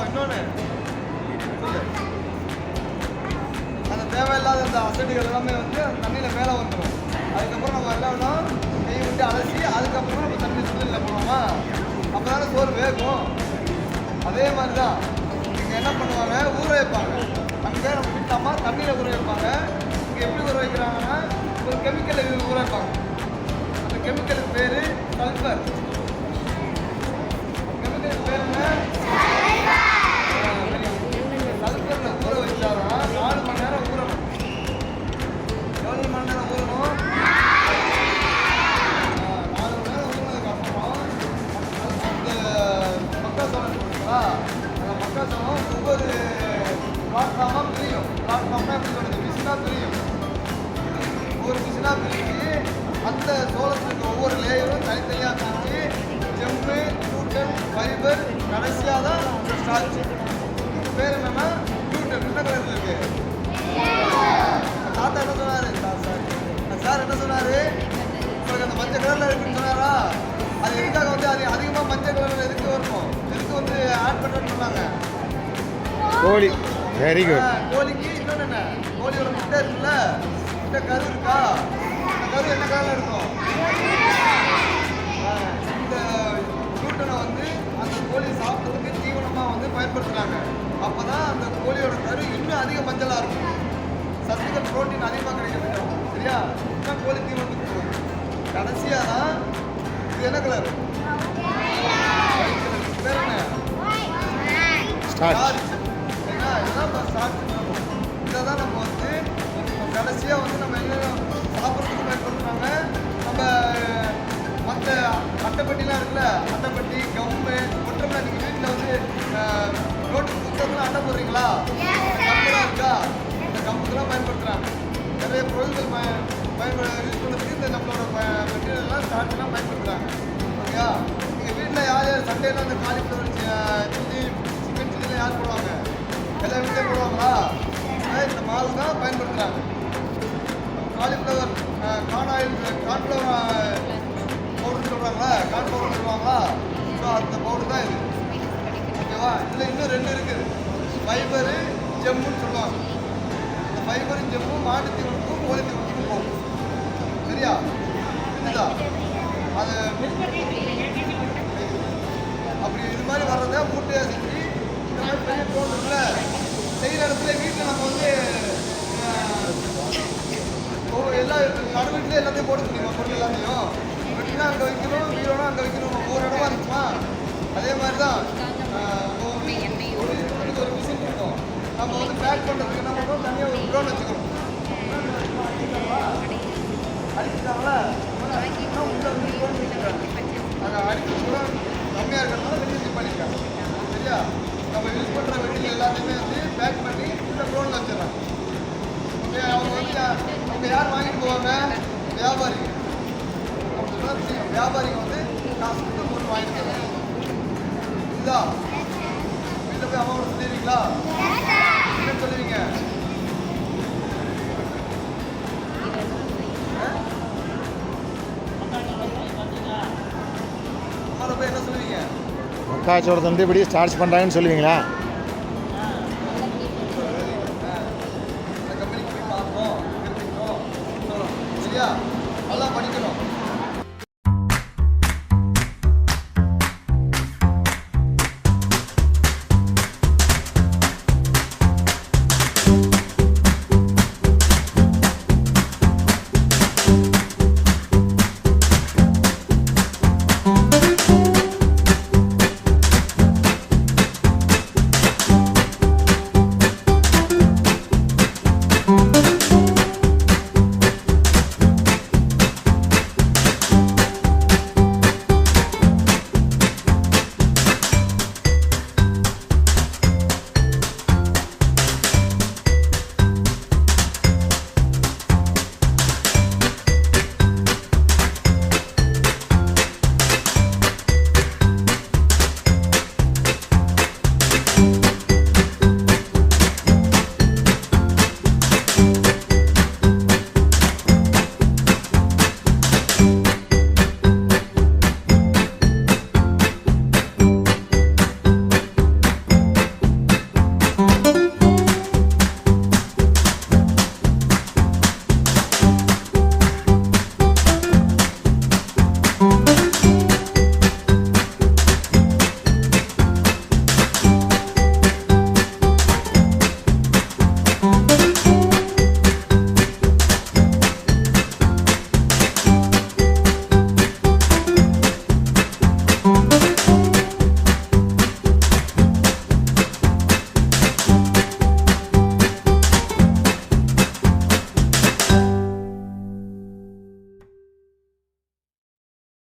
இன்னொன்று அந்த தேவையில்லாத அந்த அசடுகள் எல்லாமே வந்து அந்த தண்ணியில் மேலே வந்துடும். அதுக்கப்புறம் நம்ம என்ன பண்ணோம், கை விட்டு அலசி அதுக்கப்புறம் நம்ம தண்ணி சுடுதண்ணில் போனோமா, அப்போ தானே சோறு வேகும். அதே மாதிரி தான் இங்கே என்ன பண்ணுவாங்க, ஊற வைப்பாங்க. அங்கே நம்ம வீட்டாமா தண்ணியில் ஊற வைப்பாங்க. இங்கே எப்படி ஊற வைக்கிறாங்கன்னா, ஒரு கெமிக்கல் ஊற வைப்பாங்க. அந்த கெமிக்கலுக்கு பேர் சல்ஃபர். கெமிக்கலுக்கு பேர் என்ன? சல்ஃபரில் ஊற வச்சாதான் 4 மணி நேரம் ஊறணும். எவ்வளோ மணி நேரம் ஊறணும்? 4 மணி நேரம் ஊறினதுக்கப்புறம் அந்த மக்காசோளம் இருக்குங்களா, அந்த மக்காசோளம் ஒவ்வொரு பிளாட்ஃபார்மாக பிரியும். பிளாட்ஃபார்ம்னா எப்படி சொல்கிறது, மிஷினாக பிரியும். ஒவ்வொரு மிஷினாக பிரிஞ்சு அந்த சோளத்துக்கு ஒவ்வொரு லேயரும் தனித்தனியாக பிரிஞ்சு ஜெம்பு, கூட்டன், ஃபைபர், கடைசியாக தான் இந்த ஸ்டார்ச். பேர் என்னன்னா கூட்டன். என்ன கலரில் இருக்கு? தாத்தா என்ன சொன்னார்? சார் என்ன சொன்னார்? உங்களுக்கு அந்த மஞ்சள் கலரில் இருக்குன்னு சொன்னாரா? அது எதுக்காக வந்து அது அதிகமாக மஞ்சள் கலரில் எதுக்கு வரணும், எதுக்கு வந்து ஆட் பண்ணுறேன்னு சொன்னாங்க? கோழி. Very good. கோழிக்கு இன்னொன்று என்ன, கோழியோட முட்டை இருக்குல்ல, முட்டை கரு இருக்கா, அந்த கரு என்ன கலரில் இருக்கும்? இந்த கூட்டனை வந்து அந்த கோழி சாப்பிட்றதுக்கு தீவனமாக வந்து பயன்படுத்துகிறாங்க. அப்போ தான் அந்த கோழியோட கரு இன்னும் அதிக மஞ்சளாக இருக்கும். சத்துக்கள் புரோட்டீன் அதிகமாக கிடைக்கும். சரியா? இன்னும் கோழி தீவனத்துக்கு போகுது. கடைசியாக தான் இது என்ன கலர்? பேர் என்ன? ஸ்டார்ச். சரிங்களா? இதுதான் ஸ்டார்ச். இதை தான் நம்ம வந்து கடைசியாக வந்து நம்ம என்ன சாப்பிட்றதுக்கு பயன்படுத்துகிறாங்க. நம்ம மற்ற அட்டைப்பட்டிலாம் இருக்குல்ல, அட்டைப்பட்டி, கம்பு, ஒன்றரை நீங்கள் வீட்டில் வந்து ரோட்டு புத்தகத்தில் அட்டை போடுறீங்களா, கம்பெல்லாம் இருக்கா, இந்த கம்புக்கெல்லாம் பயன்படுத்துகிறாங்க. நிறைய பொருட்கள் யூஸ் பண்ணுறதுக்கு இந்த நம்மளோட மெட்டீரியல்லாம் ஸ்டார்ட்லாம் பயன்படுத்துகிறாங்க. ஓகேயா? நீங்கள் வீட்டில் யார் யார் சண்டேலாம் அந்த காலிஃப்ளவர் சில்லி, சிக்கன் சில்லிலாம் யார் போடுவாங்க? எல்லா வீட்லேயும் போடுவாங்களா? இந்த மாவு தான் பயன்படுத்துகிறாங்க. காலிஃப்ளவர் கார்ன்ஃப்ளவர் பவுடர் சொல்கிறாங்களா, கார்ன் பவுடர் சொல்லுவாங்களா? ஸோ அந்த பவுடர் தான் இது. ஓகேவா? இதில் இன்னும் 2 இருக்குது, ஃபைபரு, ஜெம்முன்னு சொல்லுவாங்க. இந்த ஃபைபரும் ஜெம்மும் மாட்டு தீவனத்துக்கும் கோழி தீவனத்துக்கும் போகும். சரியா? இதுதான் அது. அப்படி இது மாதிரி வர்றதை மூட்டையாக செஞ்சு இந்த மாதிரி பெரிய தோட்டத்தில் செய்கிற இடத்துல வீட்டில் நம்ம வந்து எல்லா நடுவீட்டில் எல்லாத்தையும் போட முடியுமா? பொருள் எல்லாத்தையும் வெட்டினா அங்கே வைக்கணும், வீரோனா அங்கே வைக்கணும். ஒவ்வொரு இடமா இருக்குமா? அதே மாதிரி தான் ஒரு மிஷின் இருக்கும். நம்ம வந்து பேக் பண்ணுறதுக்கு என்ன பண்ணுறோம், தனியாக ஒரு ட்ரோன் வச்சுக்கணும். அடிச்சுட்டாங்களா உள்ள வந்து ட்ரோன் வச்சுக்கிறாங்க. அங்கே அடிக்கிறது கூட கம்மியாக இருக்கிறதுனால வெளியே பண்ணியிருக்காங்க. சரியா? நம்ம யூஸ் பண்ணுற மெட்டீரியல் எல்லாத்தையுமே வந்து பேக் பண்ணி இந்த ட்ரோனில் வச்சிடறாங்க. ஓகே? அவங்க வந்து அவங்க யார் வாங்கிட்டு போவாங்க? வியாபாரிங்க. வியாபாரிங்க வந்து காசு கொடுத்து பொருள் வாங்கிட்டு போவாங்க. இதுதான் வீட்டில் போய் அம்மாவோட சொல்லிடுவீங்களா? என்ன சொல்லுவீங்க? அம்மாவோட போய் என்ன சொல்லுவீங்க? மக்காச்சோளத்தை வந்து இப்படி ஸ்டார்ச் பண்ணுறாங்கன்னு சொல்லுவீங்களா?